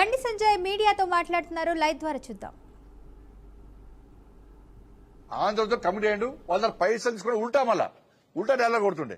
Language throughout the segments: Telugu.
బండి సంజయ్ మీడియాతో మాట్లాడుతున్నారు. లైవ్ ద్వారా చూద్దాం. ఆంధ్రతో కమిటీ అయ్యిండు. వాళ్ళ పైసలు తీసుకుని ఉల్టా డైలాగ్ కొడుతుండే.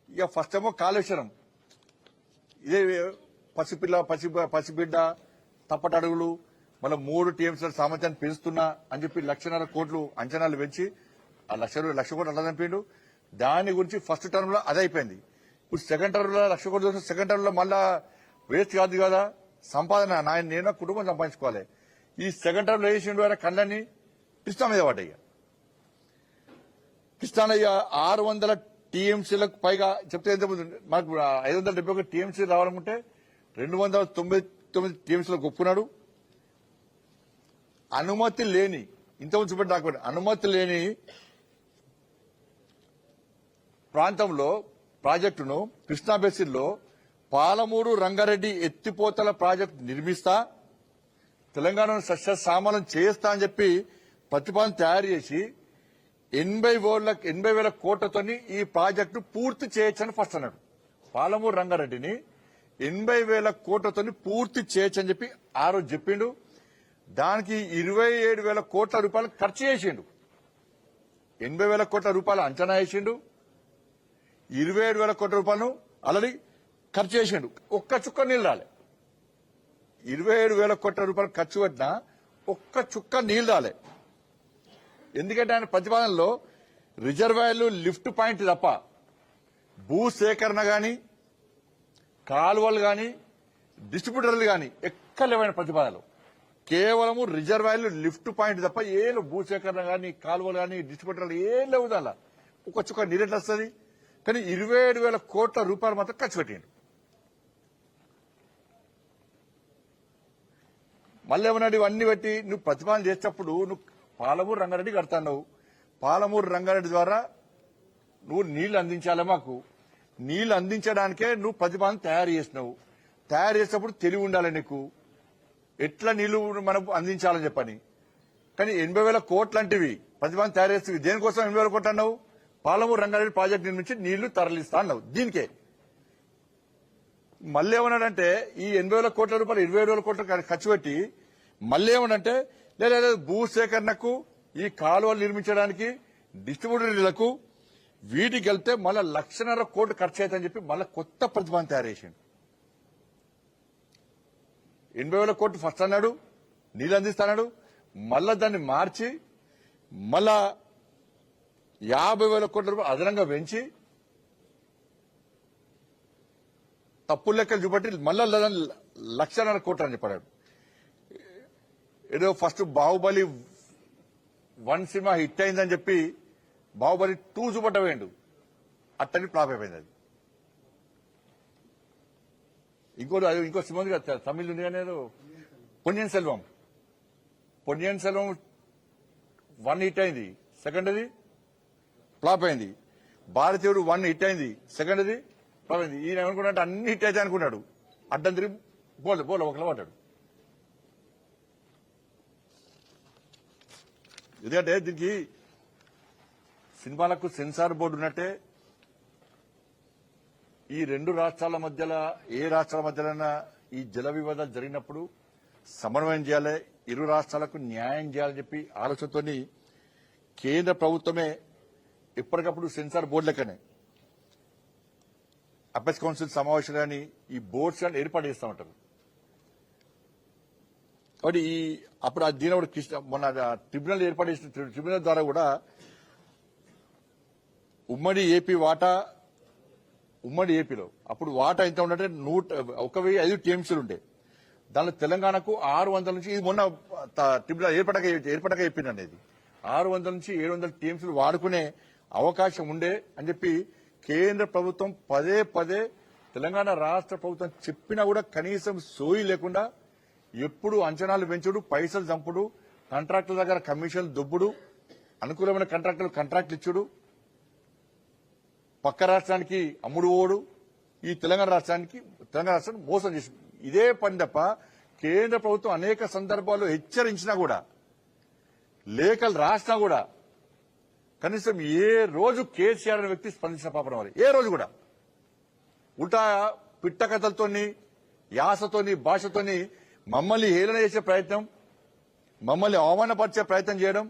ఇక ఫస్ట్ ఏమో కాళేశ్వరం, ఇదే పసిబిడ్డ తప్పటడుగులు, మళ్ళీ 3 టీఎంసీల సామర్థ్యాన్ని పెంచుతున్నా అని చెప్పి 1,50,000 కోట్లు అంచనాలు పెంచి ఆ 1,00,000 కోట్లు అలా చంపిండు. దాని గురించి ఫస్ట్ టర్మ్ లో అదే అయిపోయింది. ఇప్పుడు సెకండ్ టర్మ్ లో 1,00,000 కోట్లు చూస్తే సెకండ్ టర్మ్ లో మళ్ళా వేస్ట్ కాదు కదా సంపాదన. నేను కుటుంబం సంపాదించుకోవాలి. ఈ సెకండ్ టర్మ్ లో వేసిండు ఆయన కళ్ళని కృష్ణా మీద పడ్డాయి. కృష్ణానయ్య 600 టీఎంసీలకు పైగా చెప్తే మనకు 571 టీఎంసీ రావాలనుకుంటే 299 టీఎంసీలకు ఒప్పుకున్నాడు. అనుమతి లేని ఇంతకుముందు చూపెట్టి డాక్యుమెంట్ అనుమతి లేని ప్రాంతంలో ప్రాజెక్టును కృష్ణా బేసిన్లో పాలమూరు రంగారెడ్డి ఎత్తిపోతల ప్రాజెక్టు నిర్మిస్తా, తెలంగాణను సస్యశ్యామలం చేస్తా అని చెప్పి ప్రతిపాదన తయారు చేసి 80,000 కోట్లతో ఈ ప్రాజెక్టు పూర్తి చేయొచ్చని ఫస్ట్ అన్నాడు. పాలమూరు రంగారెడ్డిని 80,000 కోట్లతో పూర్తి చేయొచ్చని చెప్పి ఆ రోజు చెప్పిండు. దానికి 27,000 కోట్ల రూపాయలు ఖర్చు చేసిండు. 80,000 కోట్ల రూపాయలు అంచనా వేసిండు. 27,000 కోట్ల రూపాయలను ఆల్రెడీ ఖర్చు చేసిండు. ఒక్క చుక్క నీళ్ళు రాలే. 27,000 కోట్ల రూపాయలు ఖర్చు పెట్టినా ఒక్క చుక్క నీళ్ళు రాలే. ఎందుకంటే ఆయన ప్రతిపాదనలో రిజర్వాయర్లు లిఫ్ట్ పాయింట్ తప్ప భూసేకరణ గాని కాలువలు గాని డిస్ట్రిబ్యూటర్లు గాని ఎక్కలేవైన ప్రతిపాదనలు కేవలము రిజర్వాయర్లు లిఫ్ట్ పాయింట్ తప్ప ఏం భూసేకరణ గాని కాలువలు గాని డిస్ట్రిబ్యూటర్లు ఏం లేవు. దానిలో ఒక చుక్క నీరెట్ వస్తుంది. కానీ 27,000 కోట్ల రూపాయలు మాత్రం ఖర్చు పెట్టిండు. మళ్ళీ ఏమన్నాడు, ఇవన్నీ పెట్టి నువ్వు ప్రతిపాదన చేసేటప్పుడు నువ్వు పాలమూరు రంగారెడ్డి కడతావు. పాలమూరు రంగారెడ్డి ద్వారా నువ్వు నీళ్లు అందించాలి. మాకు నీళ్లు అందించడానికే నువ్వు ప్రతిపాదన తయారు చేసినావు. తయారు చేసేటప్పుడు తెలివి ఉండాలి నీకు, ఎట్లా నీళ్లు మనం అందించాలని చెప్పని. కానీ 80,000 కోట్లు అంటివి ప్రతిపాదన తయారు చేస్తుంది. దేనికోసం 80,000 కోట్లు అన్నావు? పాలమూరు రంగారెడ్డి ప్రాజెక్టు నిర్మించి నీళ్లు తరలిస్తా అన్నావు. దీనికే మళ్ళీ ఏమన్నాడంటే ఈ 80,000 కోట్ల రూపాయలు 27,000 కోట్లు ఖర్చు పెట్టి మళ్ళీ ఏమనంటే లేదా భూసేకరణకు ఈ కాలువలు నిర్మించడానికి డిస్ట్రిబ్యూటర్లకు వీటికి వెళ్తే మళ్ళీ 1,00,000 కోట్లు ఖర్చు అవుతుందని చెప్పి మళ్ళీ కొత్త ప్రతిపాదన తయారు చేసిండు. 80,000 కోట్లు ఫస్ట్ అన్నాడు, నీళ్ళు అందిస్తాడు. మళ్ళా దాన్ని మార్చి మళ్ళా 50,000 కోట్ల రూపాయలు అదనంగా పెంచి తప్పుల లెక్కలు చూపట్టి మళ్ళా 1,00,000 కోట్లు అని చెప్పాడు. ఏదో ఫస్ట్ బాహుబలి 1 సినిమా హిట్ అయిందని చెప్పి బాహుబలి 2 చూపట్టవేయండు. అట్టని ఫ్లాప్ అయిపోయింది. అది ఇంకో సినిమా ఉంది కదా తమిళ్ ఉంది కానీ పొన్నియిన్ సెల్వం 1 హిట్ అయింది, సెకండ్ అది ఫ్లాప్ అయింది. భారతీయుడు 1 హిట్ అయింది, సెకండ్ అది ఫ్లాప్ అయింది. ఈయన ఏమనుకున్నాడు, అన్ని హిట్ అయితే అనుకున్నాడు. అడ్డం తిరిగి బోల్ ఒకలా పడ్డాడు. ఎందుకంటే దీనికి సినిమాలకు సెన్సార్ బోర్డు ఉన్నట్టే ఈ 2 రాష్ట్రాల మధ్యలో ఏ రాష్ట్రాల మధ్యలైనా ఈ జల వివాదాలు జరిగినప్పుడు సమన్వయం చేయాలి, ఇరు రాష్ట్రాలకు న్యాయం చేయాలని చెప్పి ఆలోచనతో కేంద్ర ప్రభుత్వమే ఎప్పటికప్పుడు సెన్సార్ బోర్డు లెక్కనే అపెక్స్ కౌన్సిల్ సమావేశాలు కానీ ఈ బోర్డ్స్ కానీ ఏర్పాటు చేస్తూ ఉంటారు. కాబట్టి అప్పుడు దీని మొన్న ట్రిబ్యునల్ ఏర్పాటు చేసిన ట్రిబ్యునల్ ద్వారా కూడా ఉమ్మడి ఏపీలో అప్పుడు వాటా ఎంత ఉందంటే 1,005 టీఎంసీలు ఉండే. దానిలో తెలంగాణకు 600 నుంచి, ఇది మొన్న ట్రిబ్యునల్ ఏర్పడక చెప్పింది అనేది 600 నుంచి 700 టీఎంసీలు వాడుకునే అవకాశం ఉండే అని చెప్పి కేంద్ర ప్రభుత్వం పదే తెలంగాణ రాష్ట్ర ప్రభుత్వం చెప్పినా కూడా కనీసం సోయి లేకుండా ఎప్పుడు అంచనాలు పెంచుడు, పైసలు చంపుడు, కాంట్రాక్టుల దగ్గర కమిషన్లు దొబ్బుడు, అనుకూలమైన కాంట్రాక్టులు ఇచ్చుడు, పక్క రాష్ట్రానికి అమ్ముడు ఓడు, ఈ తెలంగాణ రాష్ట్రాన్ని మోసం చేసి ఇదే పని తప్ప కేంద్ర ప్రభుత్వం అనేక సందర్భాల్లో హెచ్చరించినా కూడా, లేఖలు రాసినా కూడా కనీసం ఏ రోజు కేసీఆర్ అనే వ్యక్తి స్పందించిన పాపం వారు ఏ రోజు కూడా ఉల్టా పిట్ట కథలతోని, యాసతోని, భాషతోని మమ్మల్ని హేళన చేసే ప్రయత్నం, మమ్మల్ని అవమానపరిచే ప్రయత్నం చేయడం,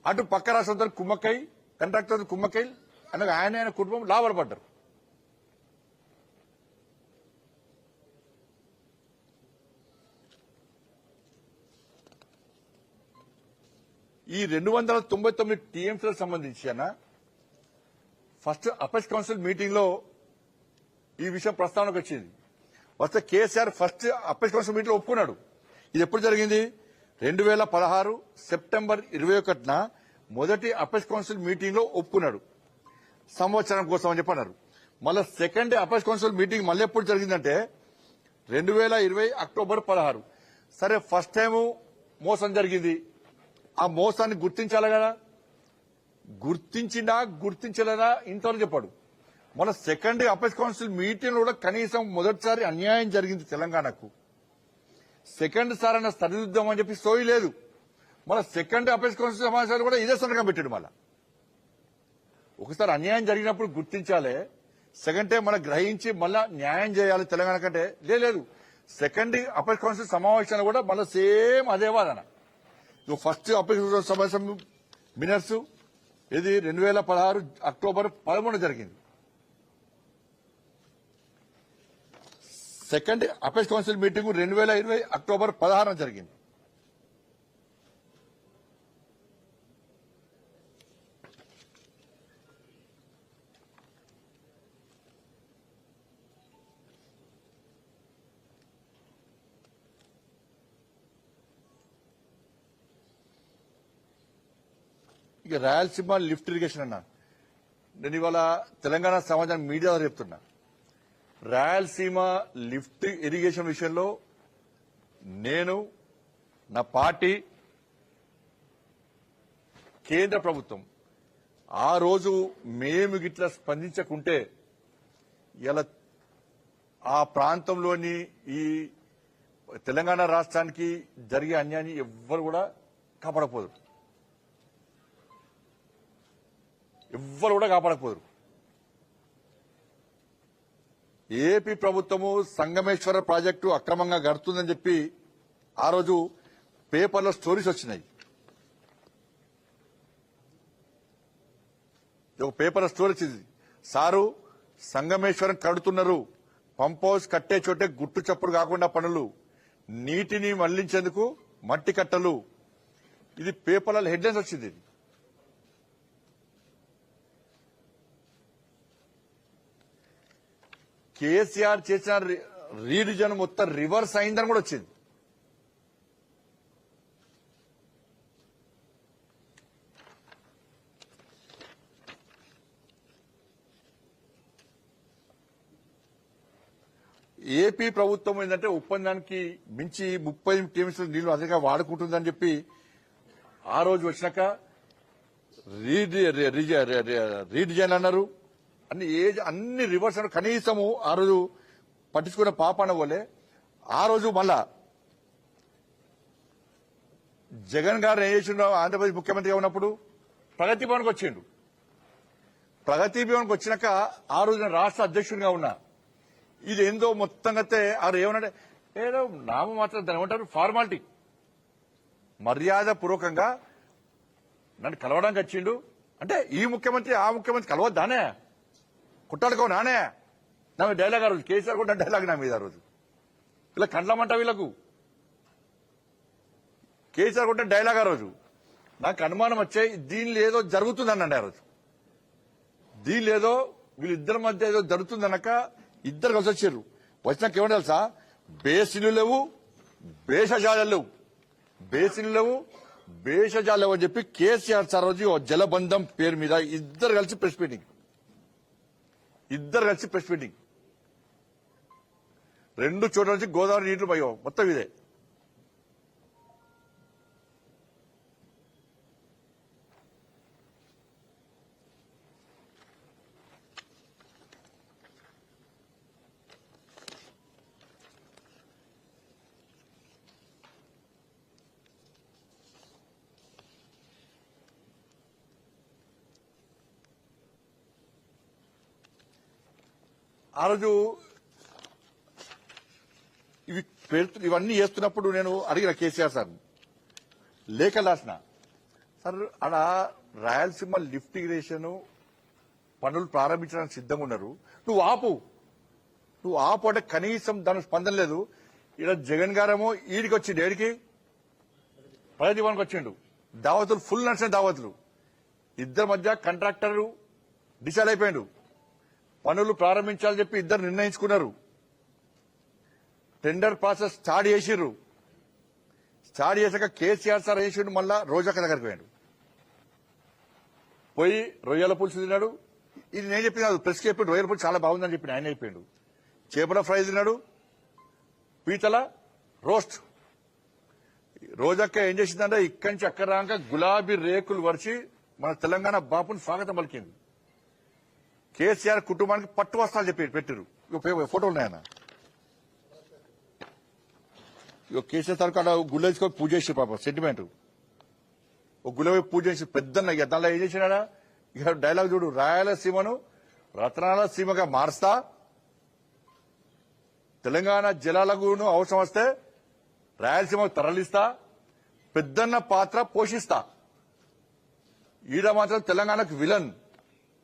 అటు పక్క రాష్ట్రంతో కుమ్మక్కై, కాంట్రాక్టర్ కుమ్మక్కై అనగా ఆయన కుటుంబం లాభపడ్డారు. ఈ 299 టీఎంసీలకు సంబంధించి ఫస్ట్ అపెక్స్ కౌన్సిల్ మీటింగ్ లో ఈ విషయం ప్రస్తావనకు వచ్చింది. వస్తే KCR first apex council meeting లో ఒప్పుకున్నాడు. ఇది ఎప్పుడు జరిగింది? 2016 సెప్టెంబర్ 21న మొదటి అపెక్స్ కౌన్సిల్ మీటింగ్ లో ఒప్పుకున్నాడు, సంవత్సరం కోసం అని చెప్పన్నారు. మళ్ళీ సెకండ్ అపెక్స్ కౌన్సిల్ మీటింగ్ మళ్ళీ ఎప్పుడు జరిగిందంటే 2020 అక్టోబర్ 16. సరే, ఫస్ట్ టైం మోసం జరిగింది, ఆ మోసాన్ని గుర్తించాలి కదా, గుర్తించిందా గుర్తించలేదా ఇంతవరకు చెప్పాడు. మన సెకండ్ అపెక్స్ కౌన్సిల్ మీటింగ్ లో కూడా కనీసం మొదటిసారి అన్యాయం జరిగింది తెలంగాణకు, సెకండ్ సార్ అన్న సరిదిద్దాం అని చెప్పి సోయి లేదు. మన సెకండ్ అపెక్స్ కౌన్సిల్ సమావేశాలు కూడా ఇదే సంతకం పెట్టాడు. మళ్ళా ఒకసారి అన్యాయం జరిగినప్పుడు గుర్తించాలి, సెకండ్ టైం మనం గ్రహించి మళ్ళా న్యాయం చేయాలి తెలంగాణ కంటే లేదు. సెకండ్ అపెక్స్ కౌన్సిల్ సమావేశాలు కూడా మళ్ళీ సేమ్ అదే వాదన. ఫస్ట్ అపెక్స్ సమావేశం మినర్స్ ఇది 2016 అక్టోబర్ 13 జరిగింది. Second apex council meeting 2020 October 16 జరిగింది. ఇక రాయలసీమ లిఫ్ట్ ఇరిగేషన్ అన్నా, నేను ఇవాళ తెలంగాణ సమాజాన్ని మీడియా ద్వారా చెప్తున్నా, రాయలసీమ లిఫ్ట్ ఇరిగేషన్ విషయంలో నేను, నా పార్టీ, కేంద్ర ప్రభుత్వం ఆ రోజు మేము గిట్లా స్పందించకుంటే ఇలా ఆ ప్రాంతంలోని ఈ తెలంగాణ రాష్ట్రానికి జరిగే అన్యాయాన్ని ఎవ్వరు కూడా కాపాడకపోదు, ఎవ్వరు కూడా కాపాడకపోదు. ఏపీ ప్రభుత్వము సంగమేశ్వర ప్రాజెక్టు అక్రమంగా గడుతుందని చెప్పి ఆ రోజు పేపర్లో స్టోరీస్ వచ్చినాయి. ఒక పేపర్ స్టోరీ వచ్చింది, సారు సంగమేశ్వరం కడుతున్నారు, పంప్ హౌస్ కట్టే చోటే గుట్టు చప్పుడు కాకుండా పనులు, నీటిని మళ్లించేందుకు మట్టి కట్టలు. ఇది పేపర్లలో హెడ్లైన్స్ వచ్చింది. కేసీఆర్ చేసిన రీడిజన్ మొత్తం రివర్స్ అయిందని కూడా వచ్చింది. ఏపీ ప్రభుత్వం ఏంటంటే ఒప్పందానికి మించి 30 టీఎంసీల నీళ్లు అధికంగా వాడుకుంటుందని చెప్పి ఆ రోజు వచ్చినాక రీడిజైన్ అన్నారు, అన్ని రివర్స్ అన్నారు. కనీసము ఆ రోజు పట్టించుకున్న పాపాన పోలే. ఆ రోజు మళ్ళా జగన్ గారు ఏం చేసిండో, ఆంధ్రప్రదేశ్ ముఖ్యమంత్రిగా ఉన్నప్పుడు ప్రగతి భవన్కి వచ్చిండు. ప్రగతి భవన్కి వచ్చినాక ఆ రోజు నేను రాష్ట్ర అధ్యక్షుడిగా ఉన్నా. ఇది ఏందో మొత్తంగా ఆరు ఏమన్నాడే, ఏదో నామ మాత్రం దాని ఏమంటారు ఫార్మాలిటీ, మర్యాద పూర్వకంగా నన్ను కలవడానికి వచ్చిండు అంటే ఈ ముఖ్యమంత్రి ఆ ముఖ్యమంత్రి కలవద్దానే, కుట్టాడుకో నానే నా డైలాగ్. ఆ రోజు కేసీఆర్ కూడా డైలాగ్ నా మీద ఆ రోజు. ఇలా కండ్లమంట వీళ్ళకు, కేసీఆర్ కూడా డైలాగ్ ఆ రోజు. నాకు అనుమానం వచ్చాయి, దీనిలో ఏదో జరుగుతుందనండి ఆ రోజు. దీనిలో ఏదో వీళ్ళిద్దరి మధ్య ఏదో జరుగుతుందనక ఇద్దరు కలిసి వచ్చారు. వచ్చినాక ఏమన్నా తెలుసా, బేసిన్లు లేవు, భేషజాలు లేవు, బేసిన్లు లేవు, భేషజాలు లేవు అని చెప్పి కేసీఆర్ సార్ రోజు జలబంధం పేరు మీద ఇద్దరు కలిసి ప్రెస్ మీటింగ్, రెండు చోట్ల నుంచి గోదావరి నీళ్లు పోయో మొత్తం ఇదే. ఆ రోజు ఇవన్నీ చేస్తున్నప్పుడు నేను అడిగిన కేసీఆర్ సార్ లేఖ రాసిన సార్ అలా రాయలసీమ లిఫ్ట్ ఇరిగేషన్ పనులు ప్రారంభించడానికి సిద్ధంగా ఉన్నారు, నువ్వు ఆపు అంటే కనీసం దానికి స్పందన లేదు. ఇలా జగన్ గారేమో ఈడికి వచ్చిండు, ఏడికి ప్రజాజీవానికి వచ్చిండు, దావతులు ఫుల్ నడిచిన దావతులు, ఇద్దరి మధ్య కాంట్రాక్టర్ డిసైడ్ అయిపోయాడు, పనులు ప్రారంభించాలని చెప్పి ఇద్దరు నిర్ణయించుకున్నారు. టెండర్ ప్రాసెస్ స్టార్ట్ చేసిర్రు. స్టార్ట్ చేశాక కేసీఆర్ సార్ చేసిండు, మళ్ళా రోజక్క దగ్గరికి పోయాడు, పోయి రొయ్యల పులుసు తిన్నాడు. ఇది నేను చెప్పిన ప్రెస్ చెప్పి రొయ్యల పులుసు చాలా బాగుందని చెప్పి ఆయన అయిపోయాడు. చేపల ఫ్రై తిన్నాడు, పీతల రోస్ట్. రోజక్క ఏం చేసిందంటే ఇక్కడి నుంచి అక్కడ రాక గులాబీ రేకులు వరిచి మన తెలంగాణ బాపుని స్వాగతం పలికింది. కేసీఆర్ కుటుంబానికి పట్టు వస్త్రాలు చెప్పి పెట్టారు. ఫోటోలు ఉన్నాయన్న. కేసీఆర్ సార్ కాడ గుళ్ళేసుకొని పూజ చేసి పాప సెంటిమెంట్ ఒక గులాబీ పూజ చేసి పెద్దన్న. ఇక దానిలో ఏం చేసినాడా, ఇక డైలాగ్ చూడు, రాయలసీమను రత్నాల సీమగా మారుస్తా, తెలంగాణ జలాలకు అవసరం వస్తే రాయలసీమకు తరలిస్తా, పెద్దన్న పాత్ర పోషిస్తా. ఈడ మాత్రం తెలంగాణకు విలన్,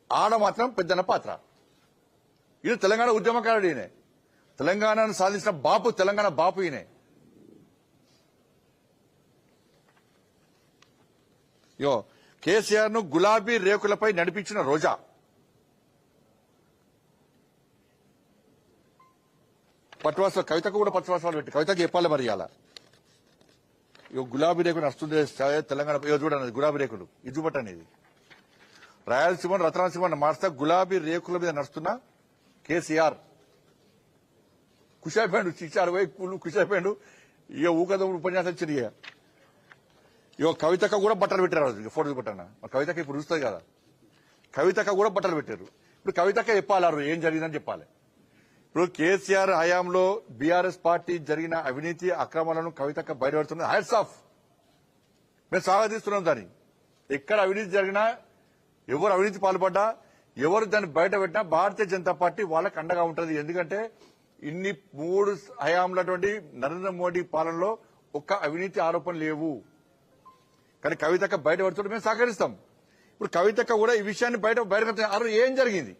ఆడ మాత్రం పెద్దన్న పాత్ర. ఈయన తెలంగాణ ఉద్యమకారుడు, ఈయనే తెలంగాణను సాధించిన బాపు, తెలంగాణ బాపు ఈయనే. కేసీఆర్ ను గులాబీ రేకులపై నడిపించిన రోజా పట్టువాసాలు, కవితకు కూడా పట్టువాసాలు పెట్టి కవితకు చెప్పాలి మరి అలా. గులాబీ రేకులు నడుస్తుంది తెలంగాణ. చూడండి గులాబీ రేకులు, ఇది చూపట్టండి. ఇది రాయలసీమ రతనాసీమ మార్స్తా గులాబీ రేకుల మీద నడుస్తున్న కేసీఆర్ ఖుషి అయిపోయాడు. శిక్షాలు పోయి ఖుషి అయిపోయాడు. ఇక ఊకద ఉపన్యాసం వచ్చింది. కవితక్క కూడా బట్టలు పెట్టారు. ఫోటో చూపట్టన్న, కవితక్క ఇప్పుడు చూస్తుంది కదా, కవితక్క కూడా బట్టలు పెట్టారు. ఇప్పుడు కవితక్క చెప్పాలి ఏం జరిగిందని చెప్పాలి. ఇప్పుడు కేసీఆర్ హయాంలో బీఆర్ఎస్ పార్టీ జరిగిన అవినీతి అక్రమాలను కవితక్క బయటపెడుతున్నది. హ్యాట్స్ ఆఫ్, మేము స్వాగతిస్తున్నాం దాన్ని. ఎక్కడ అవినీతి జరిగినా, ఎవరు అవినీతి పాల్పడ్డా, ఎవరు దాన్ని బయట పెట్టినా భారతీయ జనతా పార్టీ వాళ్ళకి అండగా ఉంటుంది. ఎందుకంటే ఇన్ని 3 హయాంలటువంటి నరేంద్ర మోడీ పాలనలో ఒక్క అవినీతి ఆరోపణలు లేవు. కానీ కవితక్క బయట పెడుతుంటే మేము సహకరిస్తాం. ఇప్పుడు కవితక్క కూడా ఈ విషయాన్ని బయట ఏం జరిగింది.